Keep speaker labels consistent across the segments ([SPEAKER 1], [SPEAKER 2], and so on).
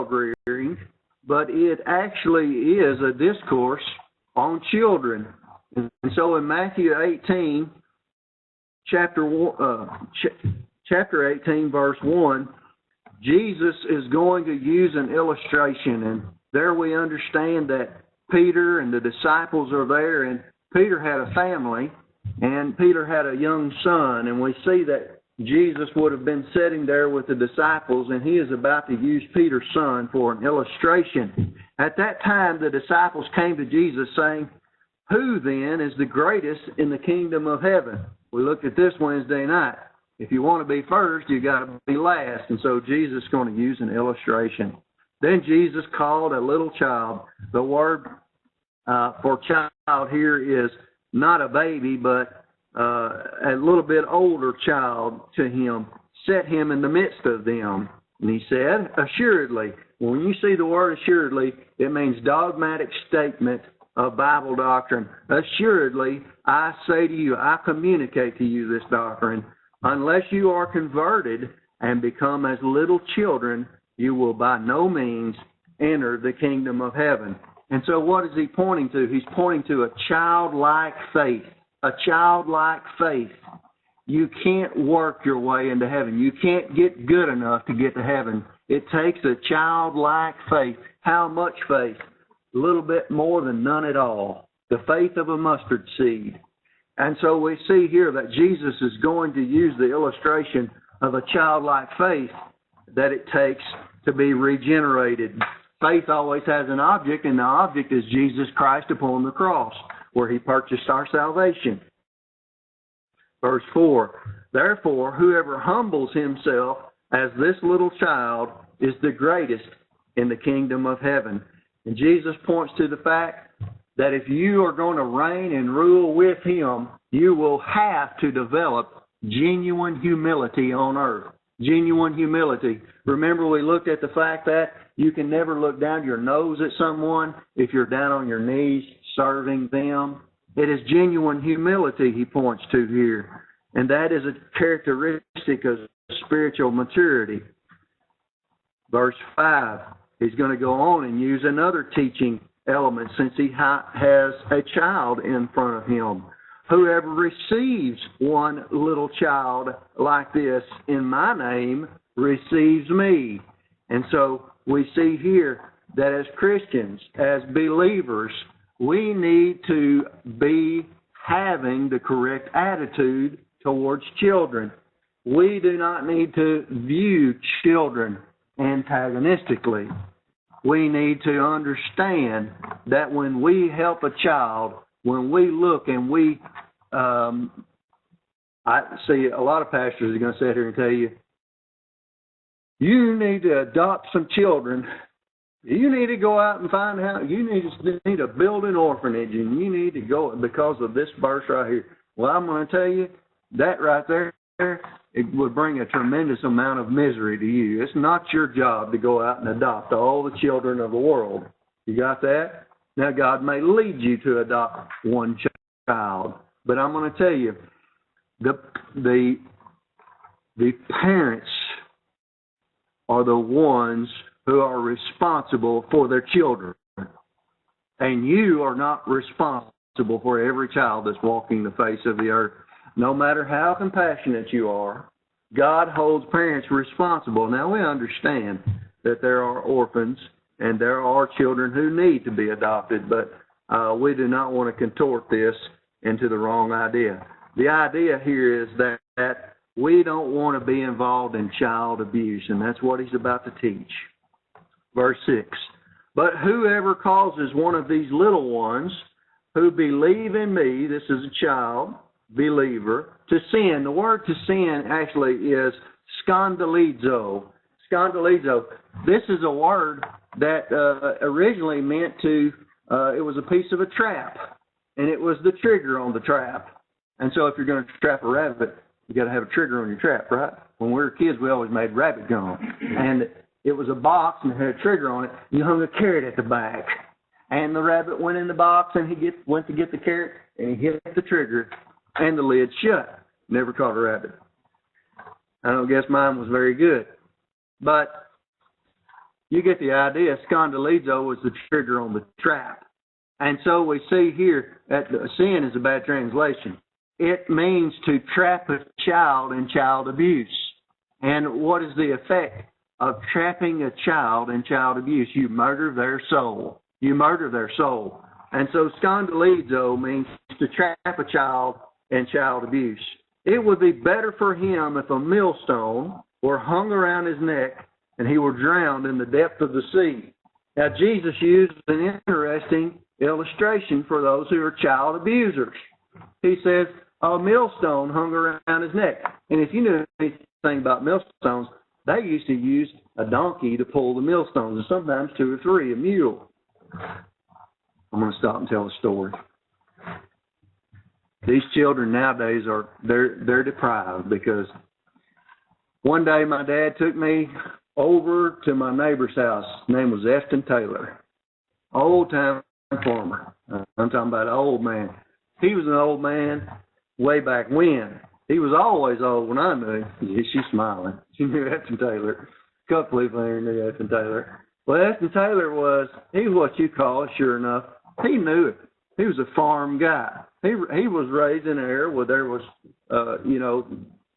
[SPEAKER 1] rearing, but it actually is a discourse on children. And so in Matthew 18, chapter 18, verse 1, Jesus is going to use an illustration. And there we understand that Peter and the disciples are there, and Peter had a family, and Peter had a young son, and we see that Jesus would have been sitting there with the disciples, and he is about to use Peter's son for an illustration. At that time, the disciples came to Jesus saying, "Who then is the greatest in the kingdom of heaven?" We looked at this Wednesday night. If you want to be first, you got to be last. And so Jesus is going to use an illustration. Then Jesus called a little child. The word for child here is not a baby, but a little bit older child to him, set him in the midst of them. And he said, assuredly. When you see the word assuredly, it means dogmatic statement of Bible doctrine. Assuredly, I say to you, I communicate to you this doctrine. Unless you are converted and become as little children, you will by no means enter the kingdom of heaven. And so what is he pointing to? He's pointing to a childlike faith. A childlike faith. You can't work your way into heaven. You can't get good enough to get to heaven. It takes a childlike faith. How much faith? A little bit more than none at all. The faith of a mustard seed. And so we see here that Jesus is going to use the illustration of a childlike faith that it takes to be regenerated. Faith always has an object, and the object is Jesus Christ upon the cross, where he purchased our salvation. Verse 4, therefore, whoever humbles himself as this little child is the greatest in the kingdom of heaven. And Jesus points to the fact that if you are going to reign and rule with him, you will have to develop genuine humility on earth. Genuine humility. Remember, we looked at the fact that you can never look down your nose at someone if you're down on your knees serving them. It is genuine humility he points to here. And that is a characteristic of spiritual maturity. Verse 5, he's going to go on and use another teaching element since he has a child in front of him. Whoever receives one little child like this in my name receives me. And so we see here that as Christians, as believers, we need to be having the correct attitude towards children. We do not need to view children antagonistically. We need to understand that when we help a child, when we look and we, I see a lot of pastors are going to sit here and tell you, you need to adopt some children. You need to go out and find out. You need to build an orphanage, and you need to go because of this verse right here. Well, I'm going to tell you, that right there, it would bring a tremendous amount of misery to you. It's not your job to go out and adopt all the children of the world. You got that? Now, God may lead you to adopt one child, but I'm going to tell you, the parents are the ones who are responsible for their children. And you are not responsible for every child that's walking the face of the earth. No matter how compassionate you are, God holds parents responsible. Now, we understand that there are orphans and there are children who need to be adopted, but we do not want to contort this into the wrong idea. The idea here is that we don't want to be involved in child abuse, and that's what he's about to teach. Verse 6, but whoever causes one of these little ones who believe in me, this is a child, believer, to sin. The word to sin actually is scandalizo. Scandalizo. This is a word that originally meant to, it was a piece of a trap, and it was the trigger on the trap. And so if you're going to trap a rabbit, you got to have a trigger on your trap, right? When we were kids, we always made rabbit gum. And it was a box and it had a trigger on it. You hung a carrot at the back. And the rabbit went in the box and he went to get the carrot and he hit the trigger and the lid shut. Never caught a rabbit. I don't guess mine was very good. But you get the idea. Scandalizo was the trigger on the trap. And so we see here that sin is a bad translation. It means to trap a child in child abuse. And what is the effect of trapping a child in child abuse? You murder their soul. You murder their soul. And so scandalizo means to trap a child in child abuse. It would be better for him if a millstone were hung around his neck and he were drowned in the depth of the sea. Now, Jesus used an interesting illustration for those who are child abusers. He says, a millstone hung around his neck. And if you knew anything about millstones, they used to use a donkey to pull the millstones, and sometimes 2 or 3, a mule. I'm going to stop and tell a story. These children nowadays they're deprived, because one day my dad took me over to my neighbor's house. His name was Efton Taylor, old-time farmer. I'm talking about an old man. He was an old man way back when. He was always old when I knew. She's smiling. She knew Efton Taylor. A couple of people here knew Efton Taylor. Well, Efton Taylor he was what you call, sure enough, he knew it. He was a farm guy. He was raised in an area where there was,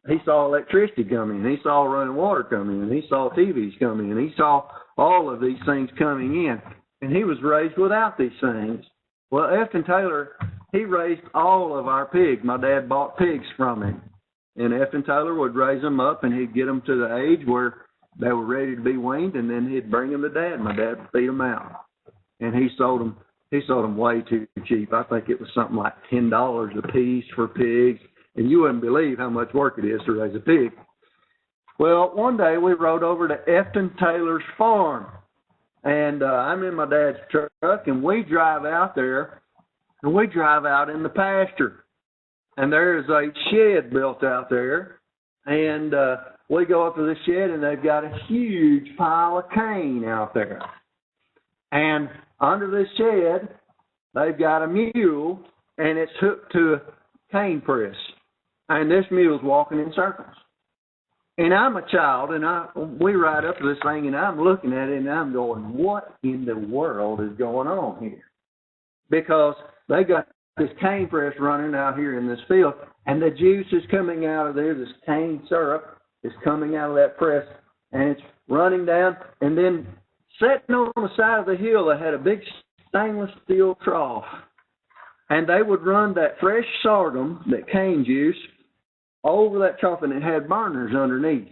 [SPEAKER 1] he saw electricity coming, and he saw running water coming, and he saw TVs coming, and he saw all of these things coming in, and he was raised without these things. Well, Efton Taylor, he raised all of our pigs. My dad bought pigs from him, and Efton Taylor would raise them up, and he'd get them to the age where they were ready to be weaned, and then he'd bring them to Dad. My dad would feed them out, and he sold them. He sold them way too cheap. I think it was something like $10 a piece for pigs, and you wouldn't believe how much work it is to raise a pig. Well, one day we rode over to Efton Taylor's farm, and I'm in my dad's truck, and we drive out there, and we drive out in the pasture, and there is a shed built out there, and we go up to the shed, and they've got a huge pile of cane out there. And under this shed, they've got a mule, and it's hooked to a cane press. And this mule's walking in circles. And I'm a child, and we ride up to this thing, and I'm looking at it, and I'm going, what in the world is going on here? Because they got this cane press running out here in this field, and the juice is coming out of there. This cane syrup is coming out of that press, and it's running down, and then sitting on the side of the hill, they had a big stainless steel trough. And they would run that fresh sorghum, that cane juice, over that trough, and it had burners underneath.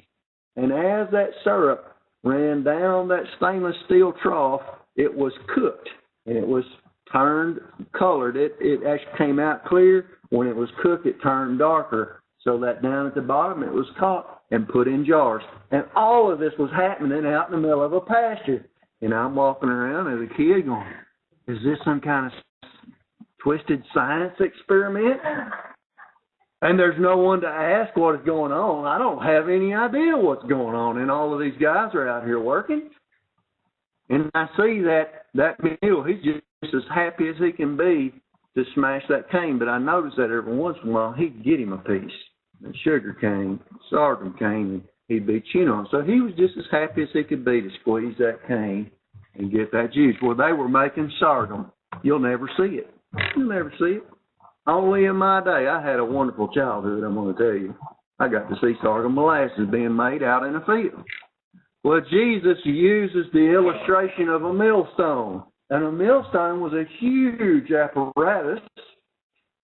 [SPEAKER 1] And as that syrup ran down that stainless steel trough, it was cooked, and it was turned, colored. It actually came out clear. When it was cooked, it turned darker, so that down at the bottom, it was caught and put in jars. And all of this was happening out in the middle of a pasture. And I'm walking around as a kid going, is this some kind of twisted science experiment? And there's no one to ask what is going on. I don't have any idea what's going on. And all of these guys are out here working. And I see that mule, he's just as happy as he can be to smash that cane. But I notice that every once in a while he'd get him a piece. Sugar cane, sorghum cane, and he'd be chewing on. So he was just as happy as he could be to squeeze that cane and get that juice. Well, they were making sorghum. You'll never see it. You'll never see it. Only in my day. I had a wonderful childhood, I'm going to tell you. I got to see sorghum molasses being made out in a field. Well, Jesus uses the illustration of a millstone. And a millstone was a huge apparatus.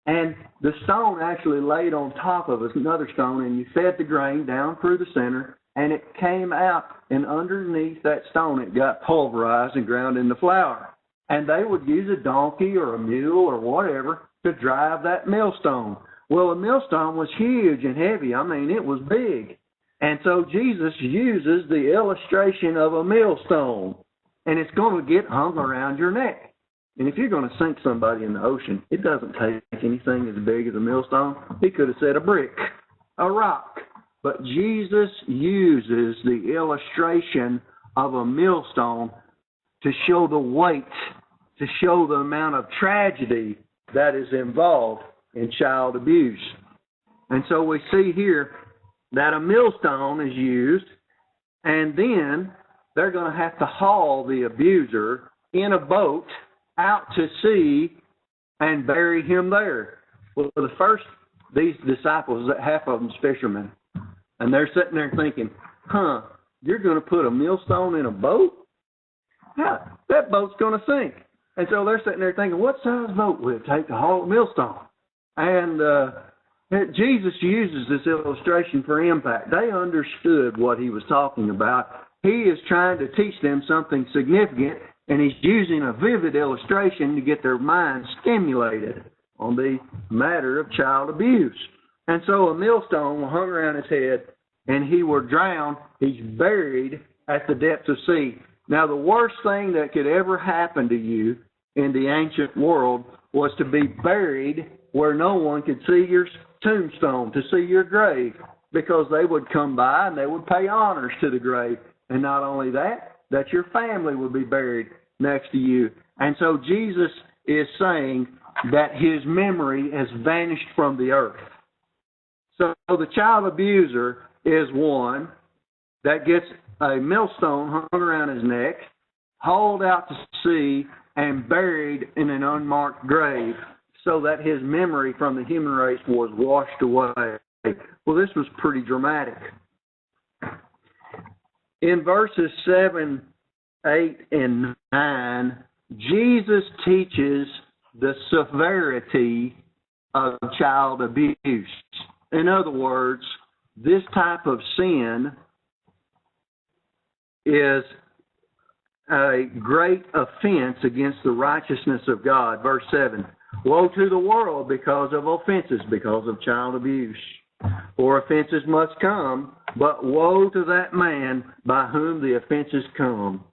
[SPEAKER 1] And the stone actually laid on top of another stone, and you fed the grain down through the center, and it came out, and underneath that stone it got pulverized and ground into flour. And they would use a donkey or a mule or whatever to drive that millstone. Well, a millstone was huge and heavy. I mean, it was big. And so Jesus uses the illustration of a millstone, and it's going to get hung around your neck. And if you're going to sink somebody in the ocean, it doesn't take anything as big as a millstone. He could have said a brick, a rock. But Jesus uses the illustration of a millstone to show the weight, to show the amount of tragedy that is involved in child abuse. And so we see here that a millstone is used, and then they're going to have to haul the abuser in a boat out to sea and bury him there. Well, these disciples, half of them's fishermen, and they're sitting there thinking, you're going to put a millstone in a boat? How? That boat's going to sink. And so they're sitting there thinking, what size boat would it take to haul a millstone? And Jesus uses this illustration for impact. They understood what he was talking about. He is trying to teach them something significant, and he's using a vivid illustration to get their minds stimulated on the matter of child abuse. And so a millstone hung around his head, and he were drowned. He's buried at the depths of sea. Now, the worst thing that could ever happen to you in the ancient world was to be buried where no one could see your tombstone, to see your grave, because they would come by and they would pay honors to the grave. And not only that, that your family would be buried next to you. And so Jesus is saying that his memory has vanished from the earth. So the child abuser is one that gets a millstone hung around his neck, hauled out to sea, and buried in an unmarked grave, so that his memory from the human race was washed away. Well, this was pretty dramatic. In verses 7, 8, and 9, Jesus teaches the severity of child abuse. In other words, this type of sin is a great offense against the righteousness of God. Verse 7, woe to the world because of offenses, because of child abuse. For offenses must come, but woe to that man by whom the offenses come.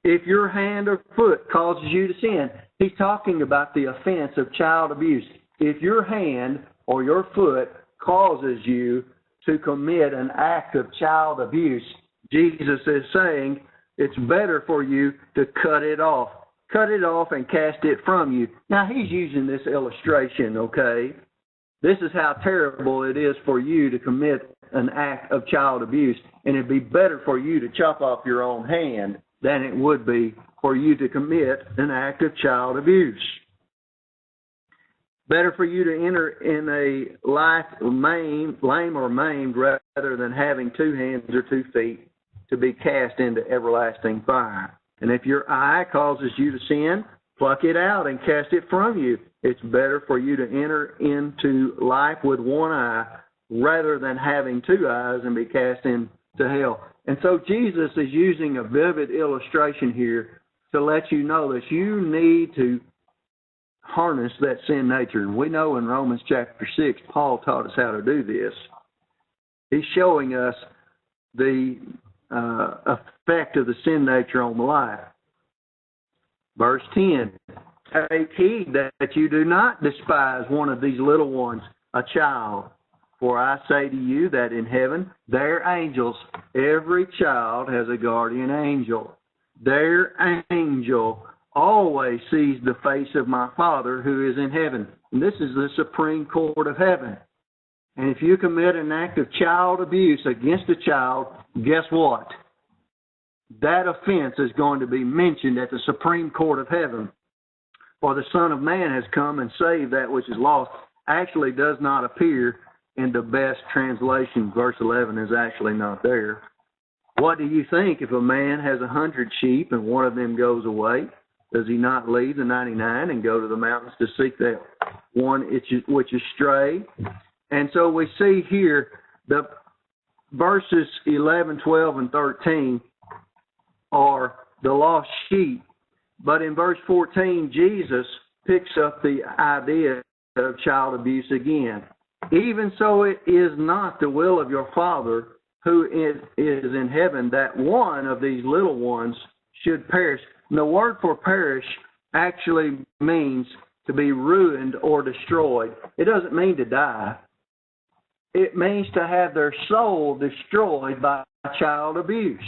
[SPEAKER 1] If your hand or foot causes you to sin, he's talking about the offense of child abuse. If your hand or your foot causes you to commit an act of child abuse, Jesus is saying it's better for you to cut it off. Cut it off and cast it from you. Now, he's using this illustration, okay? This is how terrible it is for you to commit an act of child abuse. And it'd be better for you to chop off your own hand than it would be for you to commit an act of child abuse. Better for you to enter in a life lame or maimed rather than having 2 hands or 2 feet to be cast into everlasting fire. And if your eye causes you to sin, pluck it out and cast it from you. It's better for you to enter into life with 1 eye rather than having 2 eyes and be cast into hell. And so Jesus is using a vivid illustration here to let you know that you need to harness that sin nature. And we know in Romans chapter 6, Paul taught us how to do this. He's showing us the effect of the sin nature on the life. Verse 10, take heed that you do not despise one of these little ones, a child. For I say to you that in heaven, their angels, every child has a guardian angel. Their angel always sees the face of my Father who is in heaven. And this is the Supreme Court of heaven. And if you commit an act of child abuse against a child, guess what? That offense is going to be mentioned at the Supreme Court of heaven. For the Son of Man has come and saved that which is lost. Actually does not appear in the best translation. Verse 11 is actually not there. What do you think if a man has 100 sheep and one of them goes away? Does he not leave the 99 and go to the mountains to seek that one which is stray? And so we see here the verses 11, 12, and 13 are the lost sheep. But in verse 14, Jesus picks up the idea of child abuse again. Even so, it is not the will of your Father who is in heaven that one of these little ones should perish. And the word for perish actually means to be ruined or destroyed. It doesn't mean to die. It means to have their soul destroyed by child abuse.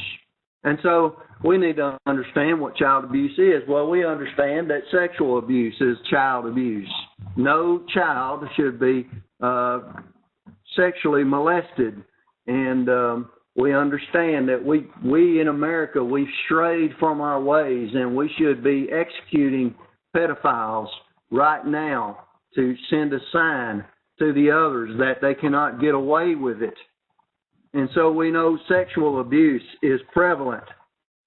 [SPEAKER 1] And so we need to understand what child abuse is. Well, we understand that sexual abuse is child abuse. No child should be sexually molested. And we understand that we in America, we've strayed from our ways, and we should be executing pedophiles right now to send a sign to the others that they cannot get away with it. And so we know sexual abuse is prevalent,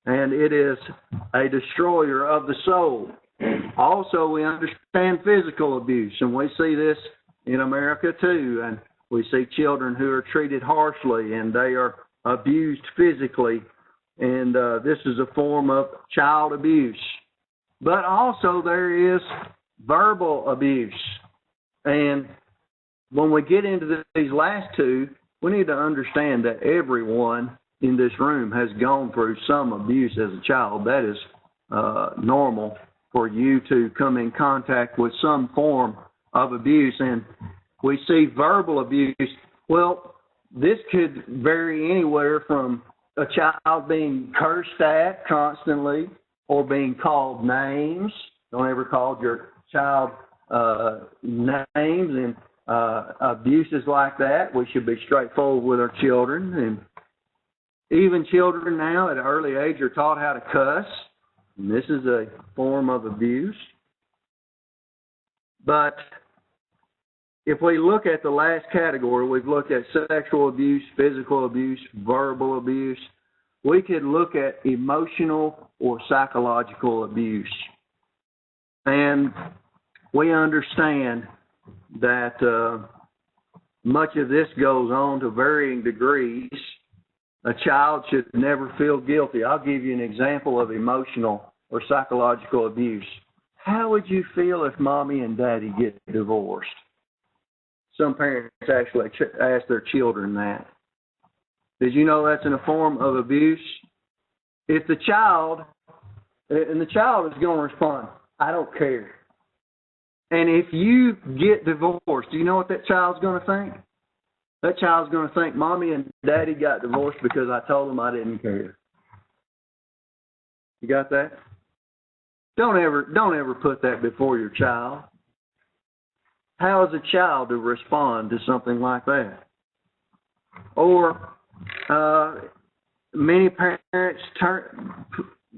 [SPEAKER 1] and it is a destroyer of the soul. Also, we understand physical abuse, and we see this in America too. And we see children who are treated harshly, and they are abused physically. And this is a form of child abuse. But also there is verbal abuse. And when we get into these last two, we need to understand that everyone in this room has gone through some abuse as a child. That is normal for you to come in contact with some form of abuse. And we see verbal abuse. Well, this could vary anywhere from a child being cursed at constantly or being called names. Don't ever call your child names and abuses like that. We should be straightforward with our children. And even children now at an early age are taught how to cuss. And this is a form of abuse. But if we look at the last category, we've looked at sexual abuse, physical abuse, verbal abuse. We could look at emotional or psychological abuse. And we understand that much of this goes on to varying degrees. A child should never feel guilty. I'll give you an example of emotional or psychological abuse. How would you feel if mommy and daddy get divorced? Some parents actually ask their children that. Did you know that's in a form of abuse? If the child is going to respond, I don't care. And if you get divorced, do you know what that child's going to think? That child's going to think, mommy and daddy got divorced because I told them I didn't care. You got that? Don't ever put that before your child. How is a child to respond to something like that? Or many parents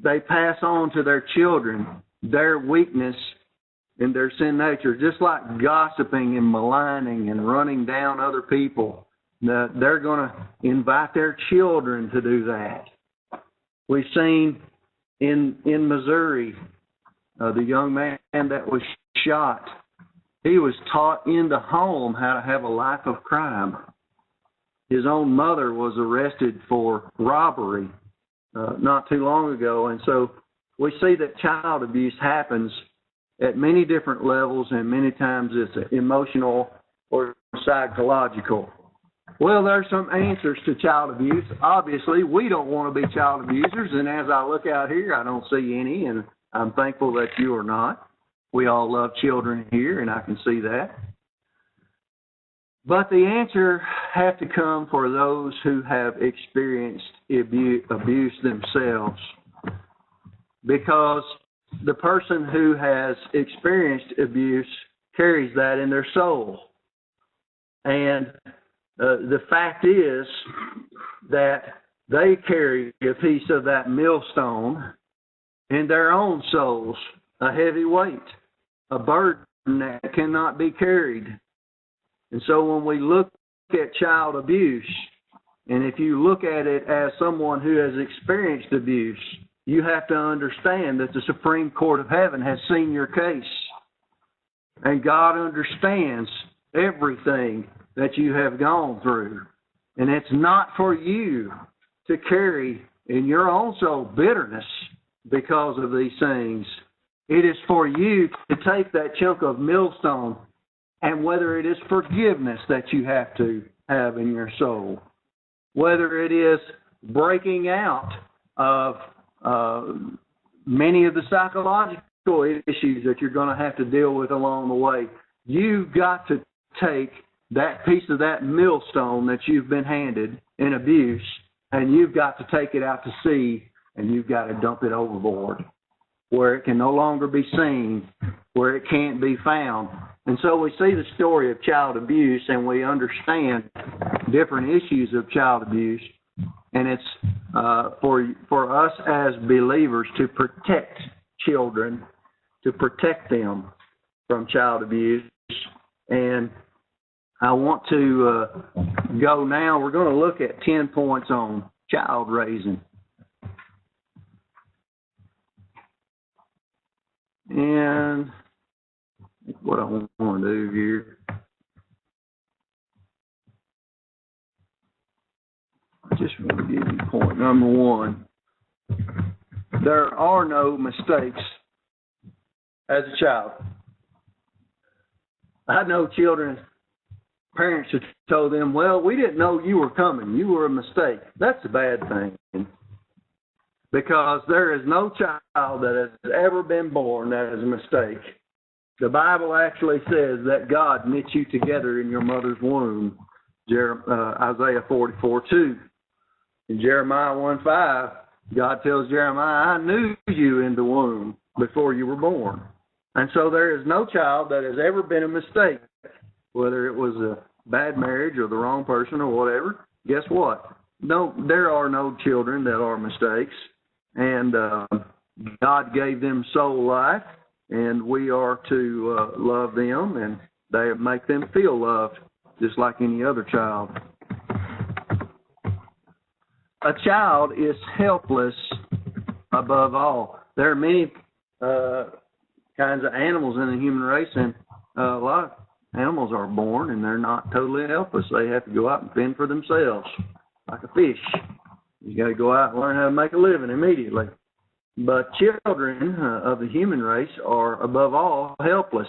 [SPEAKER 1] they pass on to their children their weakness and their sin nature, just like gossiping and maligning and running down other people. They're going to invite their children to do that. We've seen in Missouri, the young man that was shot, he was taught in the home how to have a life of crime. His own mother was arrested for robbery not too long ago. And so we see that child abuse happens at many different levels, and many times it's emotional or psychological. Well, there are some answers to child abuse. Obviously, we don't want to be child abusers, and as I look out here, I don't see any, and I'm thankful that you are not. We all love children here, and I can see that. But the answer has to come for those who have experienced abuse themselves, because the person who has experienced abuse carries that in their soul. And the fact is that they carry a piece of that millstone in their own souls, a heavy weight, a burden that cannot be carried. And so when we look at child abuse, and if you look at it as someone who has experienced abuse, you have to understand that the Supreme Court of Heaven has seen your case. And God understands everything that you have gone through. And it's not for you to carry in your own soul bitterness because of these things. It is for you to take that chunk of millstone, and whether it is forgiveness that you have to have in your soul, whether it is breaking out of many of the psychological issues that you're going to have to deal with along the way, you've got to take that piece of that millstone that you've been handed in abuse, and you've got to take it out to sea, and you've got to dump it overboard where it can no longer be seen, where it can't be found. And so we see the story of child abuse, and we understand different issues of child abuse. and it's for us as believers to protect children, to protect them from child abuse. And I want to go now. We're going to look at 10 points on child raising. And what I want to do here, I just want to give you point number one. There are no mistakes as a child. I know children, parents have told them, well, we didn't know you were coming. You were a mistake. That's a bad thing. Because there is no child that has ever been born that is a mistake. The Bible actually says that God knit you together in your mother's womb. Isaiah 44:2. In Jeremiah 1:5, God tells Jeremiah, I knew you in the womb before you were born. And so there is no child that has ever been a mistake, whether it was a bad marriage or the wrong person or whatever. Guess what? No, there are no children that are mistakes. And God gave them soul life, and we are to love them, and they make them feel loved just like any other child. A child is helpless above all. There are many kinds of animals in the human race, and a lot of animals are born and they're not totally helpless. They have to go out and fend for themselves, like a fish. You got to go out and learn how to make a living immediately. But children of the human race are above all helpless,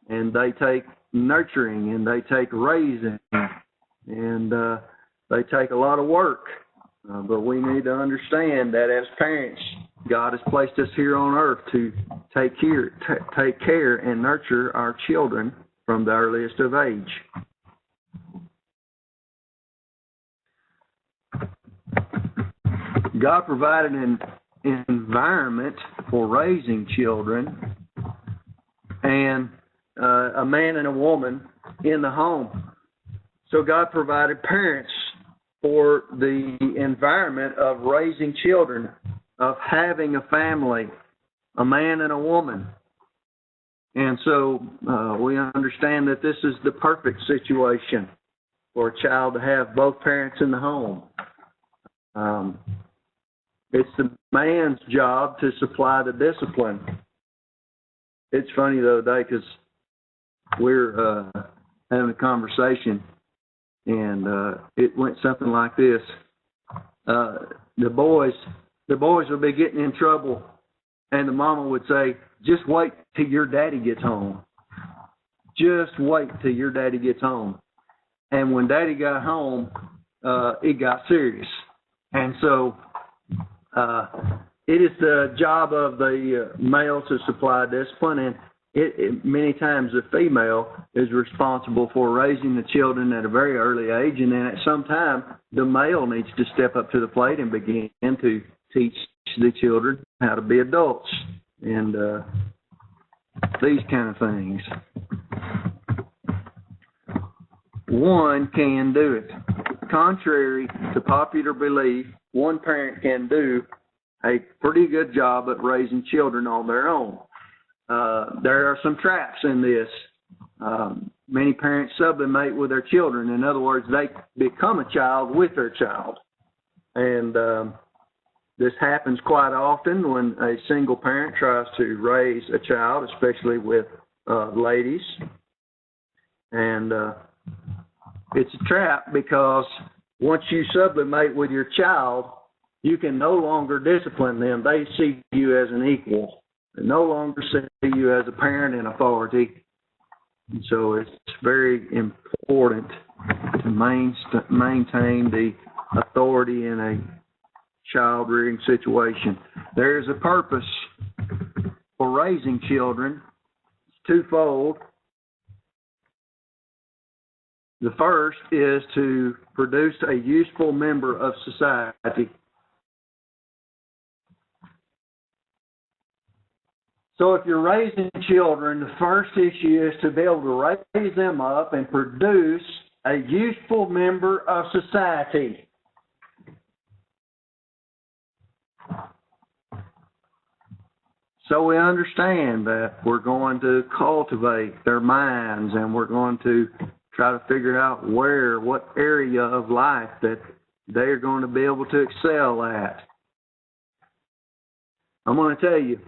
[SPEAKER 1] and they take nurturing and they take raising, and they take a lot of work. But we need to understand that as parents, God has placed us here on earth to take care and nurture our children from the earliest of age. God provided an environment for raising children, and a man and a woman in the home. So God provided parents for the environment of raising children, of having a family, a man and a woman. And so we understand that this is the perfect situation for a child to have both parents in the home. It's the man's job to supply the discipline. It's funny the other day because we're having a conversation, and it went something like this. The boys would be getting in trouble, and the mama would say, just wait till your daddy gets home. Just wait till your daddy gets home. And when daddy got home, it got serious. And so it is the job of the male to supply discipline, and many times the female is responsible for raising the children at a very early age, and then at some time the male needs to step up to the plate and begin to teach the children how to be adults and these kind of things. One can do it. Contrary to popular belief, one parent can do a pretty good job at raising children on their own. There are some traps in this. Many parents sublimate with their children. In other words, they become a child with their child. And this happens quite often when a single parent tries to raise a child, especially with ladies. And it's a trap because once you sublimate with your child, you can no longer discipline them. They see you as an equal. They no longer see you as a parent in authority. And so it's very important to maintain the authority in a child-rearing situation. There is a purpose for raising children. It's twofold. The first is to produce a useful member of society. So if you're raising children, the first issue is to be able to raise them up and produce a useful member of society. So we understand that we're going to cultivate their minds, and we're going to try to figure out what area of life that they're going to be able to excel at. I'm going to tell you,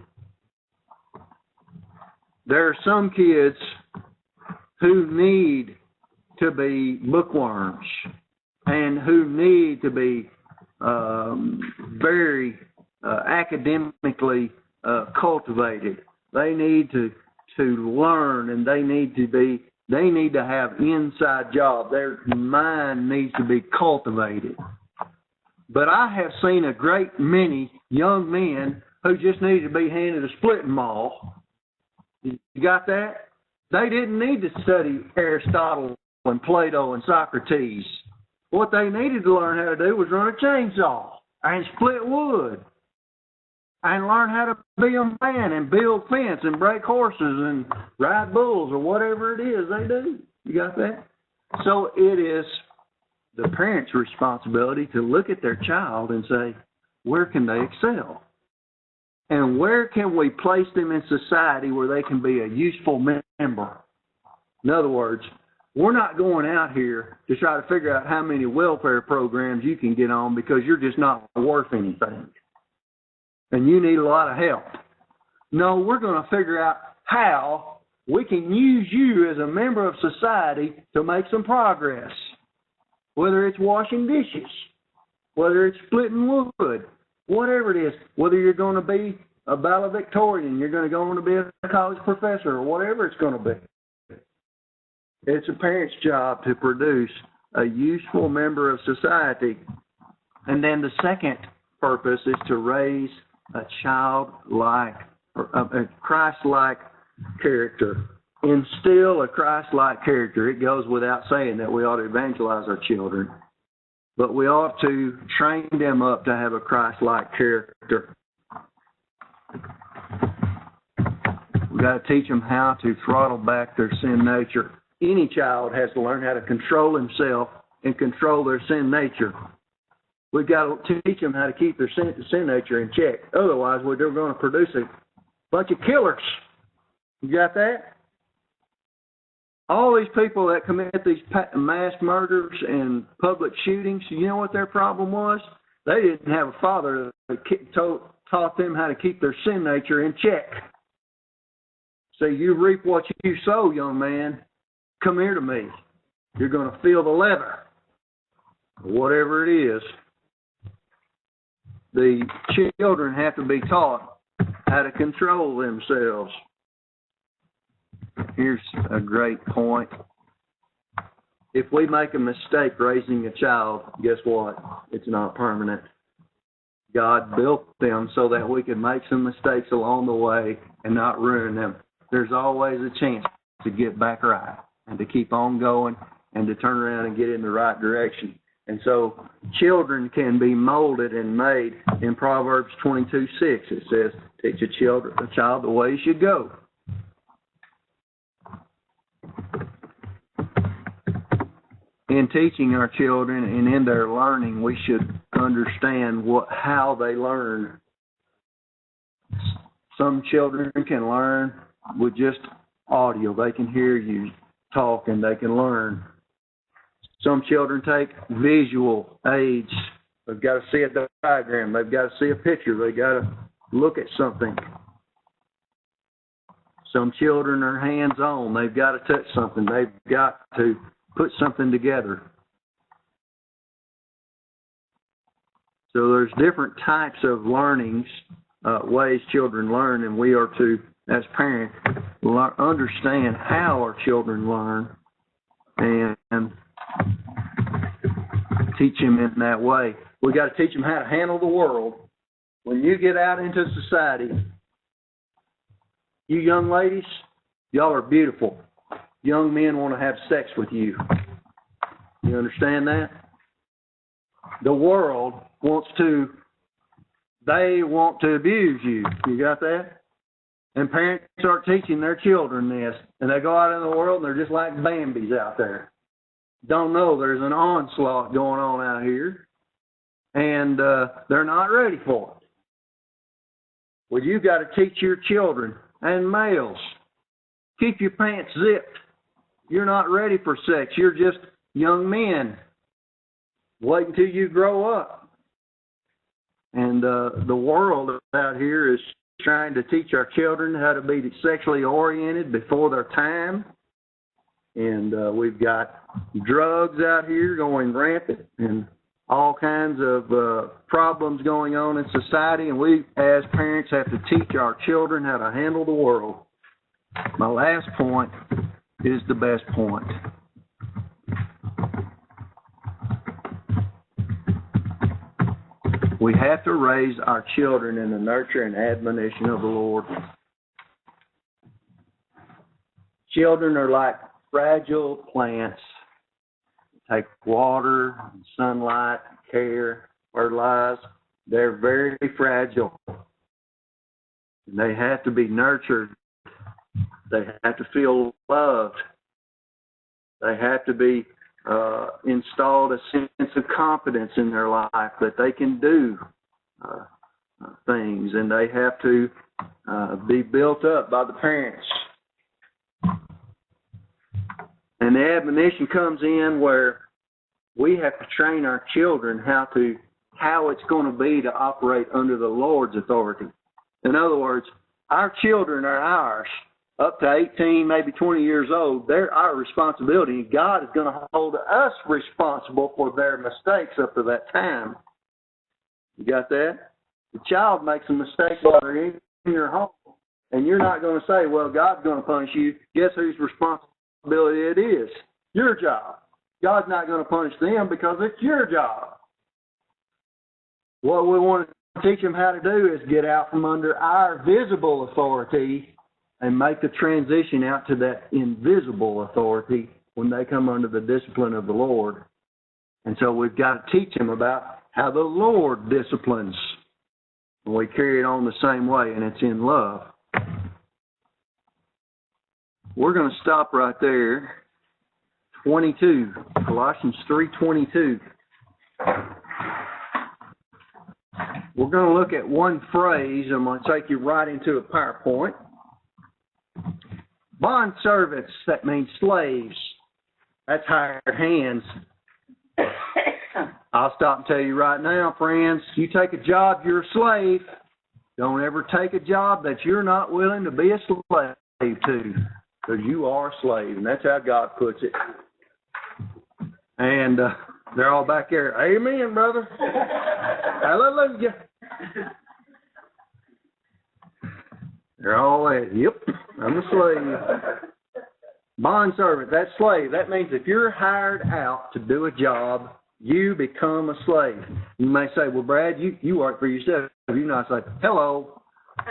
[SPEAKER 1] there are some kids who need to be bookworms and who need to be very academically cultivated. They need to learn, and they need to have inside job. Their mind needs to be cultivated. But I have seen a great many young men who just need to be handed a splitting maul. You got that? They didn't need to study Aristotle and Plato and Socrates. What they needed to learn how to do was run a chainsaw and split wood and learn how to be a man and build fence and break horses and ride bulls or whatever it is they do. You got that? So it is the parent's responsibility to look at their child and say, where can they excel? And where can we place them in society where they can be a useful member? In other words, we're not going out here to try to figure out how many welfare programs you can get on because you're just not worth anything. And you need a lot of help. No, we're going to figure out how we can use you as a member of society to make some progress. Whether it's washing dishes, whether it's splitting wood, whatever it is, whether you're going to be a valedictorian, you're going to go on to be a college professor, or whatever it's going to be. It's a parent's job to produce a useful member of society. And then the second purpose is to raise a childlike, a Christ-like character. Instill a Christ-like character. It goes without saying that we ought to evangelize our children. But we ought to train them up to have a Christ-like character. We've got to teach them how to throttle back their sin nature. Any child has to learn how to control himself and control their sin nature. We've got to teach them how to keep their sin nature in check. Otherwise, we're going to produce a bunch of killers. You got that? All these people that commit these mass murders and public shootings, you know what their problem was? They didn't have a father that taught them how to keep their sin nature in check. So you reap what you sow, young man. Come here to me. You're going to feel the leather. Whatever it is. The children have to be taught how to control themselves. Here's a great point. If we make a mistake raising a child, guess what? It's not permanent. God built them so that we can make some mistakes along the way and not ruin them. There's always a chance to get back right and to keep on going and to turn around and get in the right direction. And so children can be molded and made. In Proverbs 22:6, it says, teach a child the way he should go. In teaching our children and in their learning, we should understand how they learn. Some children can learn with just audio. They can hear you talk and they can learn. Some children take visual aids. They've got to see a diagram. They've got to see a picture. They've got to look at something. Some children are hands-on. They've got to touch something. They've got to put something together. So there's different types of learnings, ways children learn, and we are to, as parents, understand how our children learn and teach them in that way. We got to teach them how to handle the world. When you get out into society, you young ladies, y'all are beautiful. Young men want to have sex with you. You understand that? The world they want to abuse you. You got that? And parents start teaching their children this, and they go out in the world and they're just like Bambis out there. Don't know there's an onslaught going on out here, and they're not ready for it. Well, you got to teach your children and males, keep your pants zipped. You're not ready for sex. You're just young men. Wait until you grow up. And the world out here is trying to teach our children how to be sexually oriented before their time. And we've got drugs out here going rampant and all kinds of problems going on in society. And we, as parents, have to teach our children how to handle the world. My last point is the best point. We have to raise our children in the nurture and admonition of the Lord. Children are like fragile plants. Take water, sunlight, care, fertilize. They're very fragile. They have to be nurtured. They have to feel loved. They have to be installed a sense of confidence in their life that they can do things, and they have to be built up by the parents. And the admonition comes in where we have to train our children how it's going to be to operate under the Lord's authority. In other words, our children are ours. Up to 18, maybe 20 years old, they're our responsibility. God is going to hold us responsible for their mistakes up to that time. You got that? The child makes a mistake while they're in your home, and you're not going to say, well, God's going to punish you. Guess whose responsibility it is? Your job. God's not going to punish them because it's your job. What we want to teach them how to do is get out from under our visible authority and make the transition out to that invisible authority when they come under the discipline of the Lord. And so we've got to teach them about how the Lord disciplines. And we carry it on the same way, and it's in love. We're going to stop right there. 22, Colossians 3:22. We're going to look at one phrase. I'm going to take you right into a PowerPoint. Bond servants, that means slaves. That's hired hands. I'll stop and tell you right now, friends, you take a job, you're a slave. Don't ever take a job that you're not willing to be a slave to, because you are a slave, and that's how God puts it. And they're all back there, amen, brother. Hallelujah. They're all like, yep, I'm a slave. Bond servant, that's slave. That means if you're hired out to do a job, you become a slave. You may say, well, Brad, you work for yourself. You not say, hello,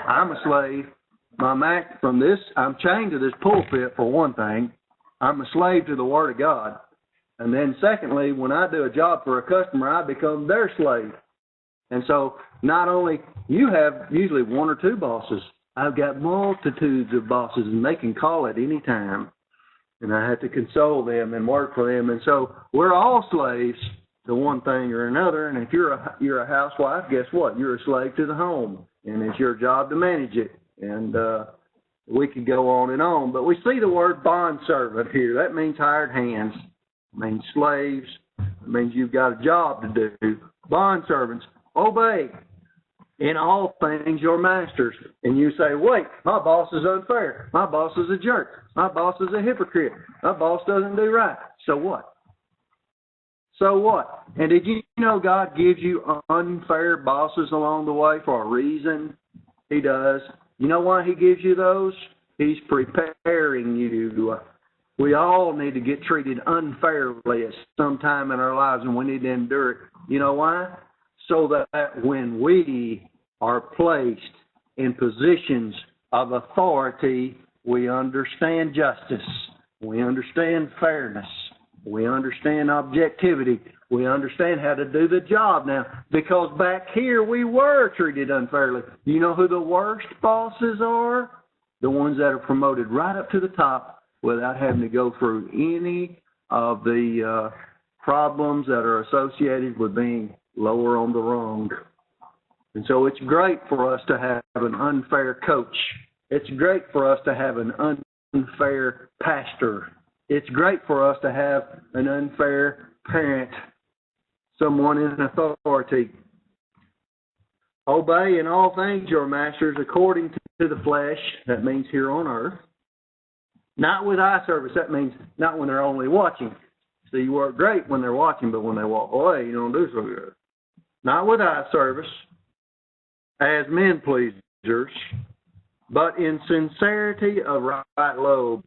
[SPEAKER 1] I'm a slave. I'm chained to this pulpit for one thing. I'm a slave to the Word of God. And then secondly, when I do a job for a customer, I become their slave. And so not only, you have usually one or two bosses. I've got multitudes of bosses, and they can call at any time. And I have to console them and work for them. And so we're all slaves to one thing or another. And if you're a housewife, guess what? You're a slave to the home. And it's your job to manage it. And we could go on and on. But we see the word bondservant here. That means hired hands. It means slaves. It means you've got a job to do. Bondservants, obey in all things your masters. And you say, wait, my boss is unfair. My boss is a jerk. My boss is a hypocrite. My boss doesn't do right. So what? So what? And did you know God gives you unfair bosses along the way for a reason? He does. You know why He gives you those? He's preparing you. We all need to get treated unfairly at some time in our lives, and we need to endure it. You know why? So that when we are placed in positions of authority, we understand justice, we understand fairness, we understand objectivity, we understand how to do the job now. Because back here we were treated unfairly. You know who the worst bosses are? The ones that are promoted right up to the top without having to go through any of the problems that are associated with being lower on the rung. And so it's great for us to have an unfair coach. It's great for us to have an unfair pastor. It's great for us to have an unfair parent, someone in authority. Obey in all things your masters according to the flesh, that means here on earth. Not with eye service, that means not when they're only watching. So you work great when they're watching, but when they walk away, you don't do so good. Not with eye service, as men pleasers, but in sincerity of right low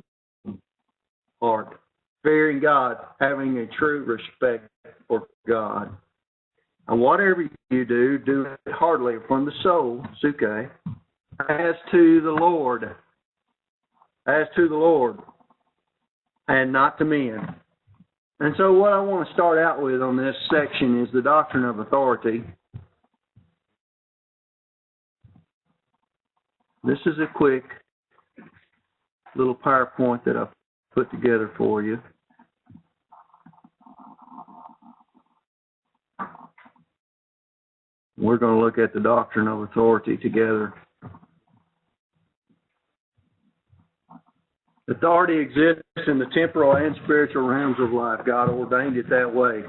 [SPEAKER 1] heart, fearing God, having a true respect for God. And whatever you do, do it heartily from the soul, suke, as to the Lord, and not to men. And so what I want to start out with on this section is the doctrine of authority. This is a quick little PowerPoint that I've put together for you. We're going to look at the doctrine of authority together. Authority exists in the temporal and spiritual realms of life. God ordained it that way.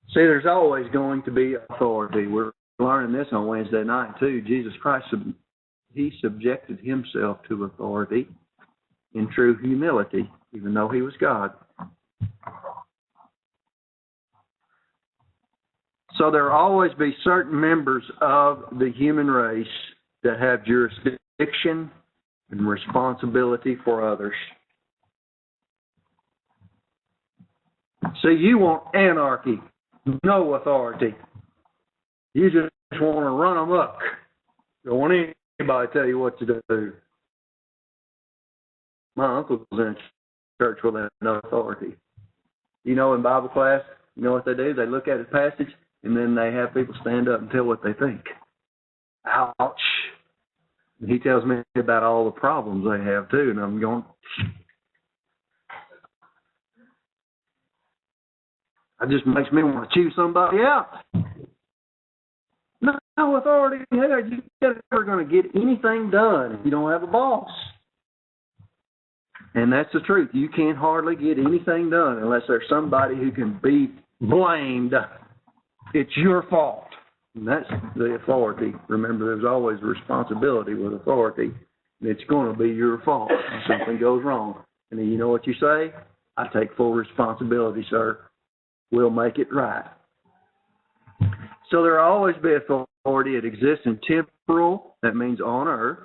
[SPEAKER 1] See, there's always going to be authority. We're learning this on Wednesday night, too. Jesus Christ, he subjected himself to authority in true humility, even though he was God. So there will always be certain members of the human race that have jurisdiction and responsibility for others. See, you want anarchy, no authority. You just want to run amok. You don't want anybody to tell you what to do. My uncle was in a church where they had no authority. You know, in Bible class, you know what they do? They look at a passage, and then they have people stand up and tell what they think. Ouch. And he tells me about all the problems they have, too, and I'm going, that just makes me want to chew somebody out. No authority here. You're never going to get anything done if you don't have a boss. And that's the truth. You can't hardly get anything done unless there's somebody who can be blamed. It's your fault. And that's the authority. Remember, there's always a responsibility with authority. And it's going to be your fault if something goes wrong. And then you know what you say? I take full responsibility, sir. We'll make it right. So there will always be authority. It exists in temporal, that means on earth,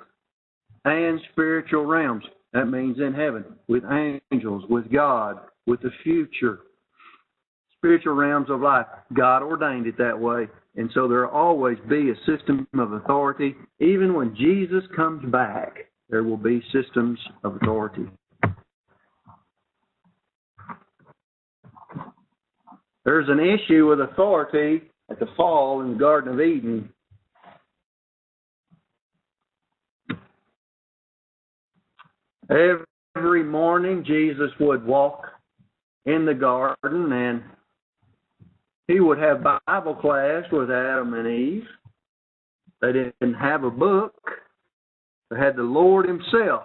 [SPEAKER 1] and spiritual realms, that means in heaven, with angels, with God, with the future. Spiritual realms of life. God ordained it that way. And so there will always be a system of authority. Even when Jesus comes back, there will be systems of authority. There's an issue with authority at the fall in the Garden of Eden. Every morning, Jesus would walk in the garden and he would have Bible class with Adam and Eve. They didn't have a book. They had the Lord himself.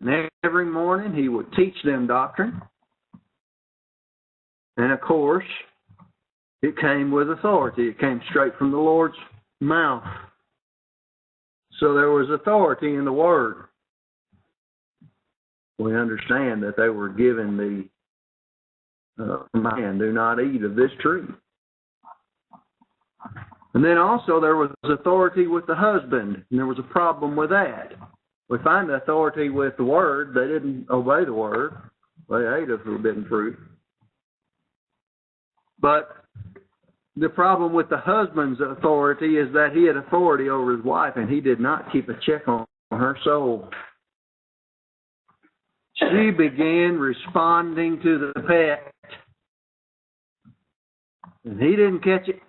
[SPEAKER 1] And every morning he would teach them doctrine. And of course, it came with authority. It came straight from the Lord's mouth. So there was authority in the Word. We understand that they were given the command, do not eat of this tree. And then also there was authority with the husband, and there was a problem with that. We find the authority with the Word. They didn't obey the Word. They ate of the forbidden fruit. But the problem with the husband's authority is that he had authority over his wife, and he did not keep a check on her soul. She began responding to the pet, and he didn't catch it.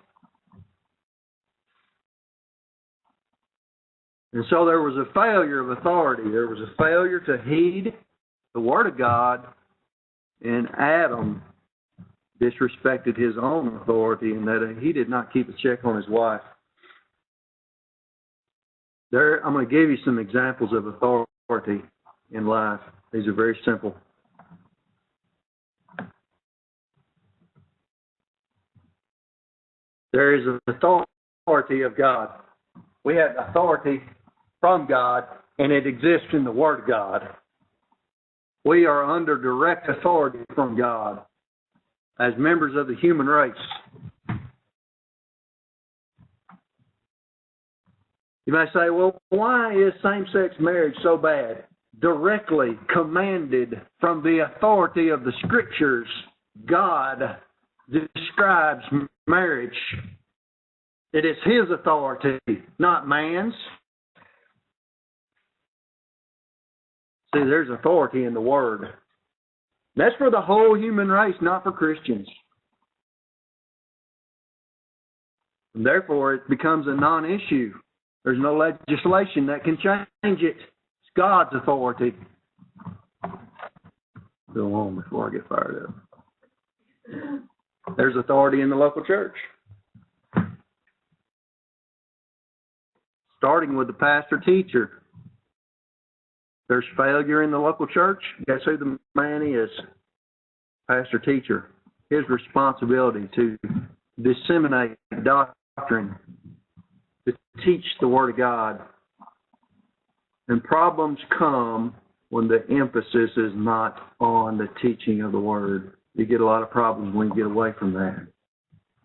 [SPEAKER 1] And so there was a failure of authority. There was a failure to heed the Word of God, and Adam disrespected his own authority and that he did not keep a check on his wife. I'm going to give you some examples of authority in life. These are very simple. There is an authority of God. We have authority from God, and it exists in the Word of God. We are under direct authority from God as members of the human race. You may say, well, why is same-sex marriage so bad? Directly commanded from the authority of the Scriptures, God describes marriage. It is His authority, not man's. See, there's authority in the Word. That's for the whole human race, not for Christians. And therefore, it becomes a non-issue. There's no legislation that can change it. It's God's authority. Go on before I get fired up. There's authority in the local church. Starting with the pastor-teacher. There's failure in the local church. Guess who the man is? Pastor-teacher. His responsibility to disseminate doctrine, to teach the Word of God. And problems come when the emphasis is not on the teaching of the Word. You get a lot of problems when you get away from that.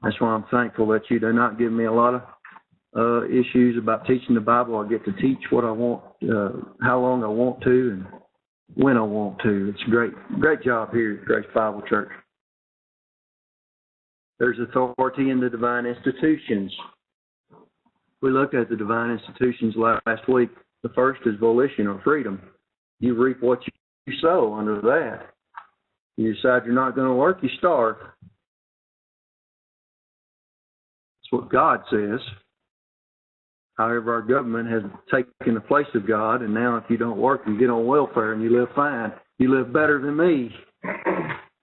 [SPEAKER 1] That's why I'm thankful that you do not give me a lot of issues about teaching the Bible. I get to teach what I want, how long I want to, and when I want to. It's a great job here at Grace Bible Church. There's authority in the divine institutions. We looked at the divine institutions last week. The first is volition or freedom. You reap what you sow under that. You decide you're not going to work, you starve. That's what God says. However, our government has taken the place of God, and now if you don't work, you get on welfare and you live fine. You live better than me.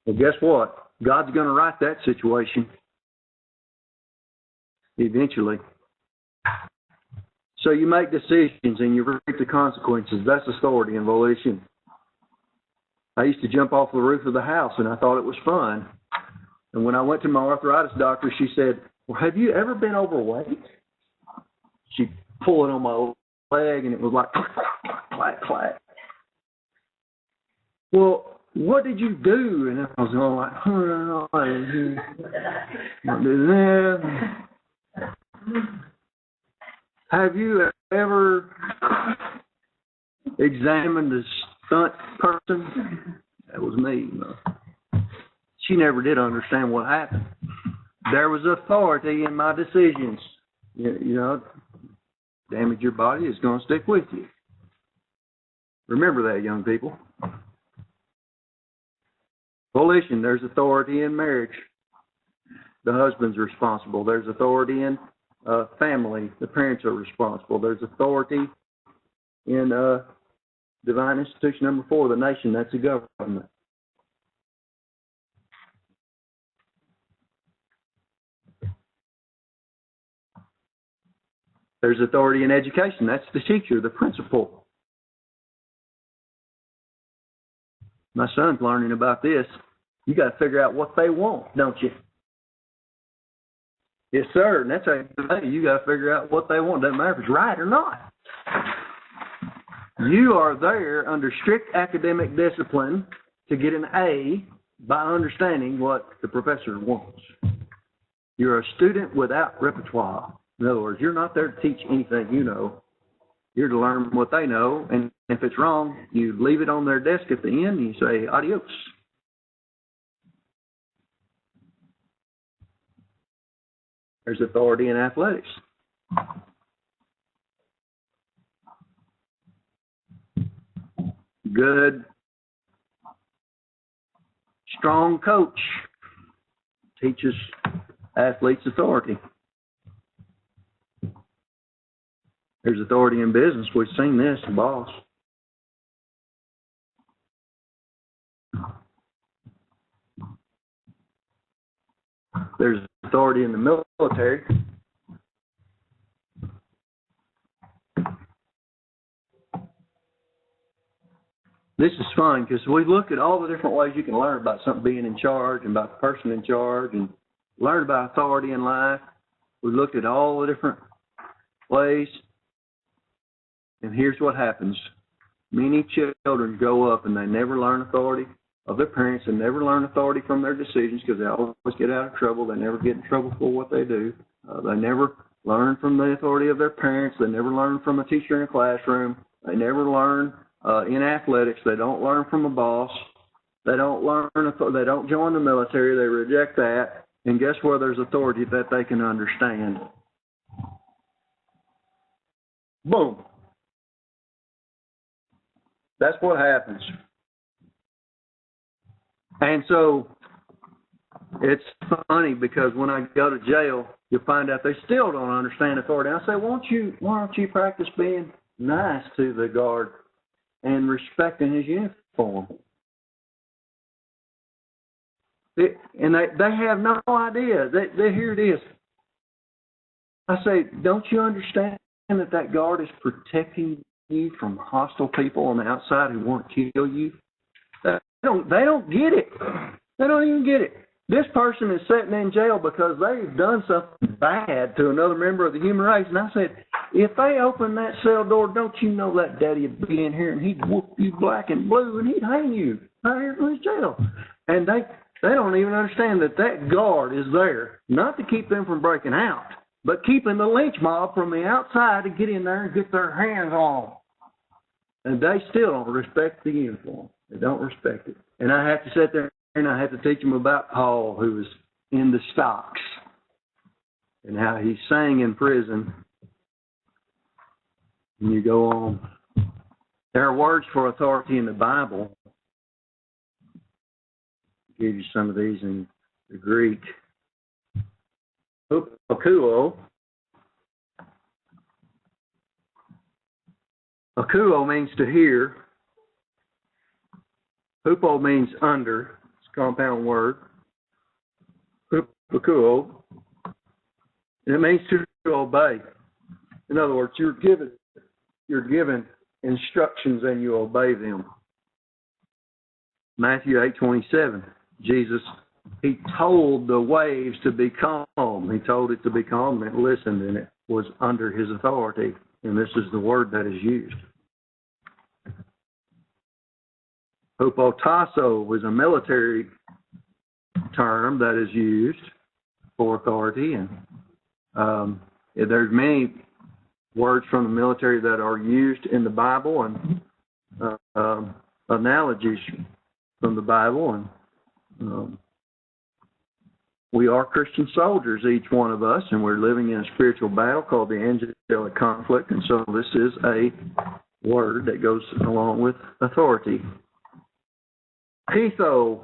[SPEAKER 1] Well, guess what? God's going to right that situation eventually. So you make decisions and you reap the consequences. That's authority and volition. I used to jump off the roof of the house, and I thought it was fun. And when I went to my arthritis doctor, she said, well, have you ever been overweight? She pulled it on my leg, and it was like, clack, clack. Well, what did you do? And I was going like, I didn't do that. Have you ever examined a stunt person? That was me. She never did understand what happened. There was authority in my decisions. You know, damage your body is going to stick with you. Remember that, young people. Volition, there's authority in marriage. The husband's responsible. There's authority in family. The parents are responsible. There's authority in divine institution number 4, the nation. That's the government. There's authority in education. That's the teacher, the principal. My son's learning about this. You got to figure out what they want, don't you? Yes, sir. And that's how you got to figure out what they want. Doesn't matter if it's right or not. You are there under strict academic discipline to get an A by understanding what the professor wants. You're a student without repertoire. In other words, you're not there to teach anything you know. You're to learn what they know, and if it's wrong, you leave it on their desk at the end and you say, adios. There's authority in athletics. Good, strong coach teaches athletes authority. There's authority in business. We've seen this, the boss. There's authority in the military. This is fun because we look at all the different ways you can learn about something being in charge and about the person in charge and learn about authority in life. We looked at all the different ways. And here's what happens. Many children grow up and they never learn authority of their parents and never learn authority from their decisions because they always get out of trouble. They never get in trouble for what they do. They never learn from the authority of their parents. They never learn from a teacher in a classroom. They never learn in athletics. They don't learn from a boss. They don't learn. They don't join the military. They reject that. And guess where there's authority that they can understand? Boom. That's what happens. And so it's funny because when I go to jail, you'll find out they still don't understand authority. I say, why don't you practice being nice to the guard and respecting his uniform? And they have no idea. Here it is. I say, don't you understand that guard is protecting you from hostile people on the outside who want to kill you? They don't get it. They don't even get it. This person is sitting in jail because they've done something bad to another member of the human race. And I said, if they open that cell door, don't you know that daddy would be in here and he'd whoop you black and blue and he'd hang you right here in this jail. And they don't even understand that guard is there not to keep them from breaking out, but keeping the lynch mob from the outside to get in there and get their hands on them. And they still don't respect the uniform. They don't respect it. And I have to sit there and I have to teach them about Paul, who was in the stocks, and how he sang in prison. And you go on. There are words for authority in the Bible. I'll give you some of these in the Greek. Akuo. Akuo means to hear. Hupo means under. It's a compound word. Hupo. And it means to obey. In other words, you're given instructions and you obey them. Matthew 8:27. Jesus, he told the waves to be calm. He told it to be calm and it listened, and it was under his authority. And this is the word that is used. Hupotasso was a military term that is used for authority, and there's many words from the military that are used in the Bible and analogies from the Bible. And we are Christian soldiers, each one of us, and we're living in a spiritual battle called the angelic conflict. And so this is a word that goes along with authority. Pitho,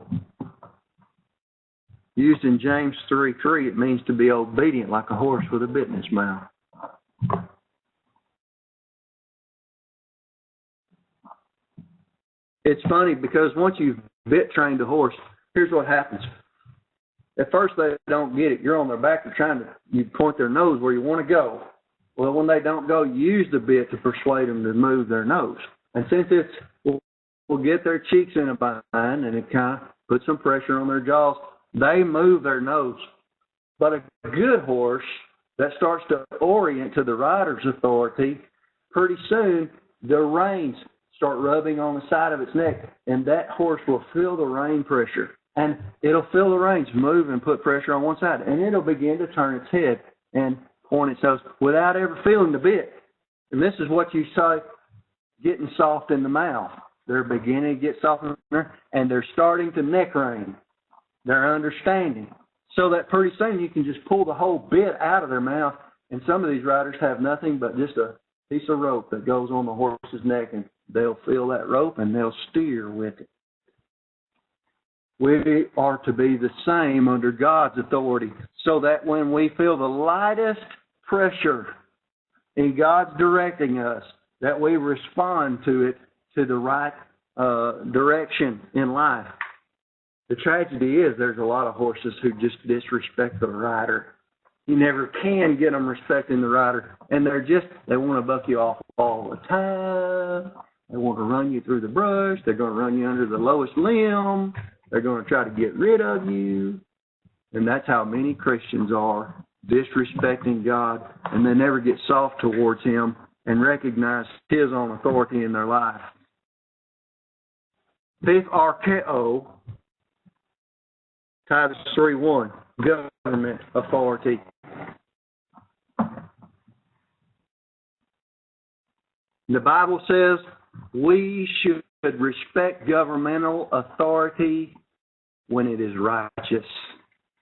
[SPEAKER 1] used in James 3:3, it means to be obedient like a horse with a bit in its mouth. It's funny because once you've bit trained a horse, here's what happens. At first they don't get it. You're on their back, you point their nose where you want to go. Well, when they don't go, you use the bit to persuade them to move their nose. And since will get their cheeks in a bind, and it kind of puts some pressure on their jaws, they move their nose. But a good horse that starts to orient to the rider's authority, pretty soon the reins start rubbing on the side of its neck, and that horse will feel the rein pressure. And it'll feel the reins move and put pressure on one side, and it'll begin to turn its head and point its nose without ever feeling the bit. And this is what you say, getting soft in the mouth. They're beginning to get soft in there, and they're starting to neck rein. They're understanding. So that pretty soon you can just pull the whole bit out of their mouth, and some of these riders have nothing but just a piece of rope that goes on the horse's neck, and they'll feel that rope and they'll steer with it. We are to be the same under God's authority, so that when we feel the lightest pressure in God's directing us, that we respond to it to the right direction in life. The tragedy is there's a lot of horses who just disrespect the rider. You never can get them respecting the rider. And they want to buck you off all the time. They want to run you through the brush. They're going to run you under the lowest limb. They're going to try to get rid of you. And that's how many Christians are, disrespecting God, and they never get soft towards Him and recognize His own authority in their life. Fifth, archeo, Titus 3:1, government authority. The Bible says we should respect governmental authority when it is righteous.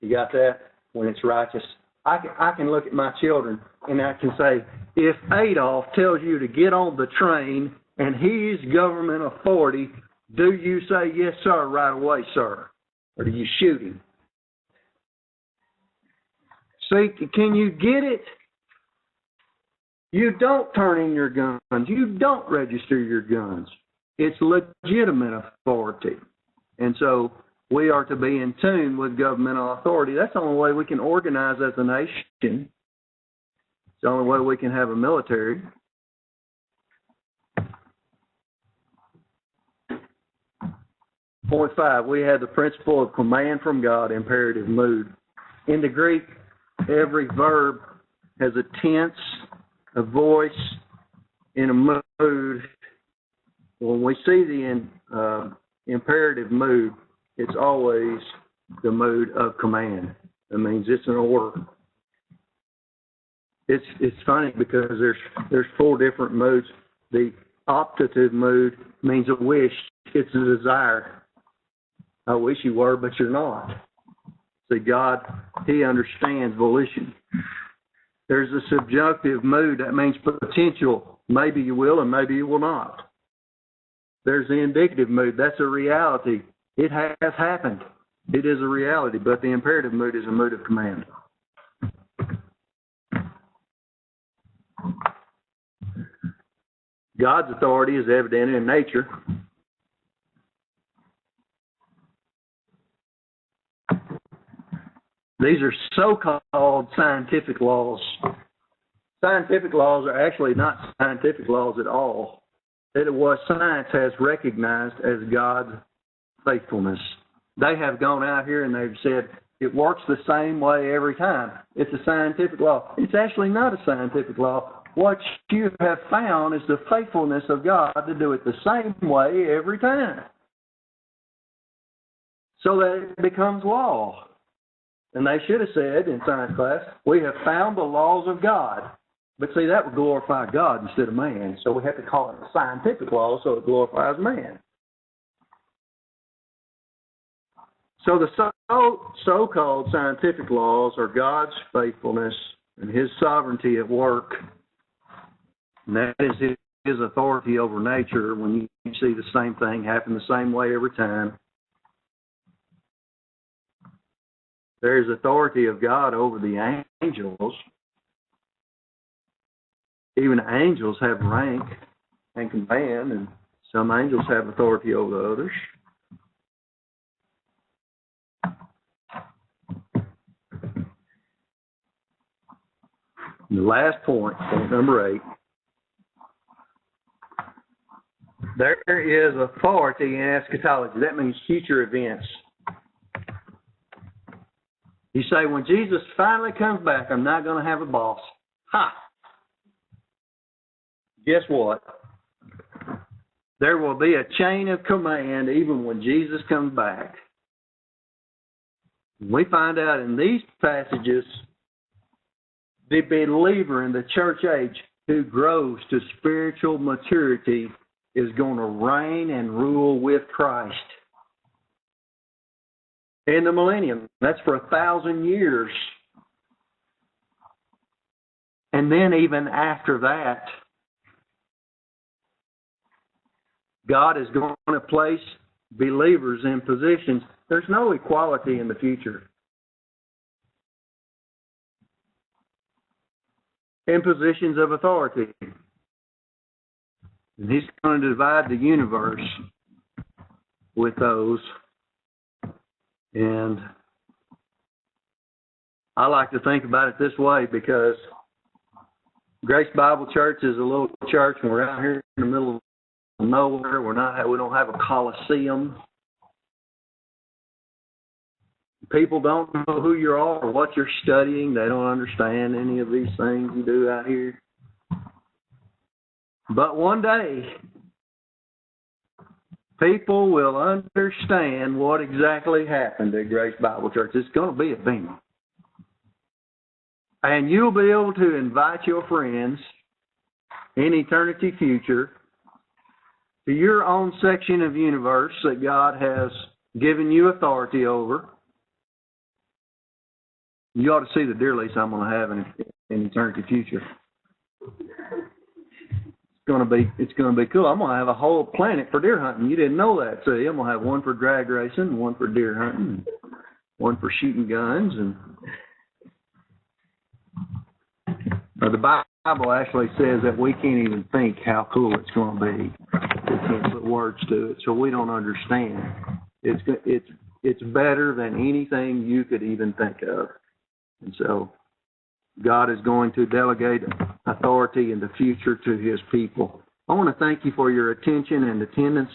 [SPEAKER 1] You got that? When it's righteous. I can look at my children and I can say, if Adolf tells you to get on the train and he's government authority, do you say, yes, sir, right away, sir? Or do you shoot him? See, can you get it? You don't turn in your guns. You don't register your guns. It's legitimate authority. And so we are to be in tune with governmental authority. That's the only way we can organize as a nation. It's the only way we can have a military. Point 5, we have the principle of command from God, imperative mood. In the Greek, every verb has a tense, a voice, and a mood. When we see the imperative mood, it's always the mood of command. That means it's an order. It's funny because there's 4 different moods. The optative mood means a wish. It's a desire. I wish you were, but you're not. See, God, He understands volition. There's a subjunctive mood. That means potential. Maybe you will and maybe you will not. There's the indicative mood. That's a reality. It has happened. It is a reality, but the imperative mood is a mood of command. God's authority is evident in nature. These are so-called scientific laws. Scientific laws are actually not scientific laws at all. It is what science has recognized as God's faithfulness. They have gone out here and they've said it works the same way every time. It's a scientific law. It's actually not a scientific law. What you have found is the faithfulness of God to do it the same way every time, so that it becomes law. And they should have said in science class, we have found the laws of God. But see, that would glorify God instead of man. So we have to call it a scientific law so it glorifies man. So the so-called scientific laws are God's faithfulness and His sovereignty at work. And that is His authority over nature when you see the same thing happen the same way every time. There is authority of God over the angels. Even angels have rank and command, and some angels have authority over the others. And the last point number 8. There is authority in eschatology. That means future events. You say, when Jesus finally comes back, I'm not going to have a boss. Ha! Guess what? There will be a chain of command even when Jesus comes back. We find out in these passages, the believer in the church age who grows to spiritual maturity is going to reign and rule with Christ. In the millennium, that's for 1,000 years. And then even after that, God is going to place believers in positions. There's no equality in the future. In positions of authority. And He's going to divide the universe with those And I like to think about it this way, because Grace Bible Church is a little church, and we're out here in the middle of nowhere. We don't have a coliseum. People don't know who you are or what you're studying. They don't understand any of these things you do out here. But one day, people will understand what exactly happened at Grace Bible Church. It's going to be a thing. And you'll be able to invite your friends in eternity future to your own section of universe that God has given you authority over. You ought to see the deer lease I'm going to have in eternity future. It's going to be cool. I'm going to have a whole planet for deer hunting. You didn't know that. See, I'm going to have one for drag racing, one for deer hunting, one for shooting guns, and the Bible actually says that we can't even think how cool it's going to be. We can't put words to it, so we don't understand. It's better than anything you could even think of. And so God is going to delegate authority in the future to his people. I want to thank you for your attention and attendance